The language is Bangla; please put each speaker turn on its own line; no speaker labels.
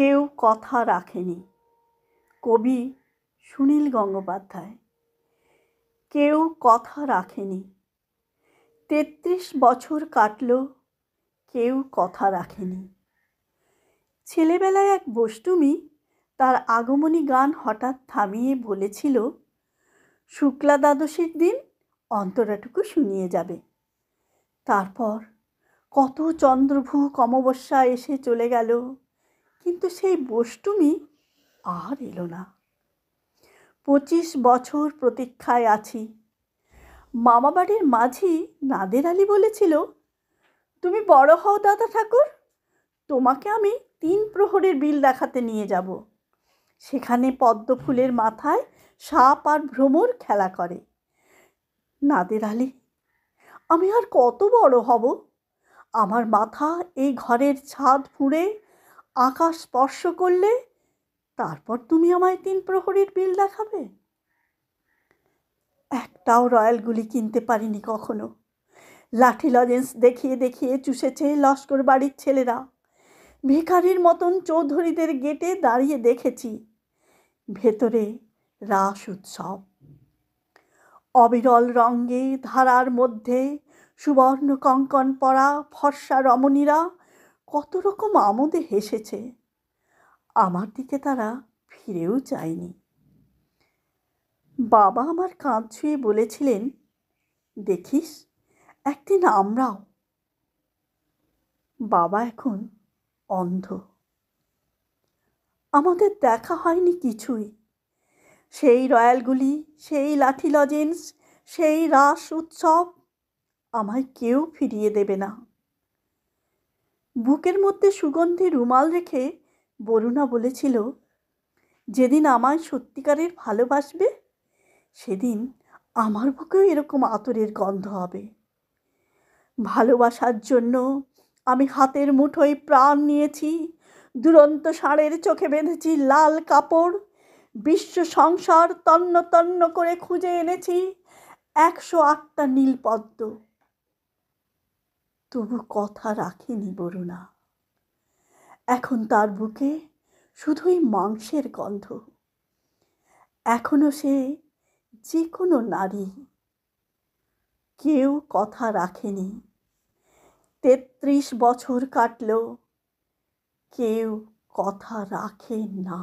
কেউ কথা রাখেনি। কবি সুনীল গঙ্গোপাধ্যায়। কেউ কথা রাখেনি। ৩৩ বছর কাটল, কেউ কথা রাখেনি। ছেলেবেলায় এক বষ্টুমি তার আগমনী গান হঠাৎ থামিয়ে বলেছিল, শুক্লা দ্বাদশীর দিন অন্তরাটুকু শুনিয়ে যাবে। তারপর কত চন্দ্রভূ অমাবস্যা এসে চলে গেল, কিন্তু সেই বষ্টুমি আর এলো না। 25 বছর প্রতীক্ষায় আছি। মামাবাড়ির মাঝি নাদের আলী বলেছিল, তুমি বড় হও দাদা ঠাকুর, তোমাকে আমি 3 প্রহরের বিল দেখাতে নিয়ে যাব। সেখানে পদ্ম ফুলের মাথায় সাপ আর ভ্রমর খেলা করে। নাদের আলী, আমি আর কত বড় হব? আমার মাথা এই ঘরের ছাদ ফুঁড়ে আকাশ স্পর্শ করলে তারপর তুমি আমায় 3 প্রহরের বিল দেখাবে? একটাও রয়্যাল গুলি কিনতে পারিনি কখনো। লাঠি লজেন্স দেখিয়ে দেখিয়ে চুষেছে লস্কর বাড়ির ছেলেরা। ভিখারির মতন চৌধুরীদের গেটে দাঁড়িয়ে দেখেছি। ভেতরে রাস উৎসব। অবিরল রঙ্গে ধারার মধ্যে সুবর্ণ কঙ্কণ পরা ফর্সা রমণীরা কত রকম আমোদে হেসেছে। আমার দিকে তারা ফিরেও চায়নি। বাবা আমার কাঁধ ছুঁয়ে বলেছিলেন, দেখিস একদিন আমরাও। বাবা এখন অন্ধ। আমাদের দেখা হয়নি কিছুই। সেই রয়্যালগুলি, সেই লাঠি লজেন্স, সেই রাস উৎসব আমায় কেউ ফিরিয়ে দেবে না। বুকের মধ্যে সুগন্ধি রুমাল রেখে বরুণা বলেছিল, যেদিন আমায় সত্যিকারের ভালোবাসবে সেদিন আমার বুকেও এরকম আতরের গন্ধ হবে। ভালোবাসার জন্য আমি হাতের মুঠোয় প্রাণ নিয়েছি, দুরন্ত ষাঁড়ের চোখে বেঁধেছি লাল কাপড়, বিশ্ব সংসার তন্ন তন্ন করে খুঁজে এনেছি 108টা নীলপদ্ম। তবু কথা রাখেনি বরুণা। এখন তার বুকে শুধুই মাংসের গন্ধ। এখনো সে যে কোনো নারী। কেউ কথা রাখেনি। 33 বছর কাটল, কেউ কথা রাখে না।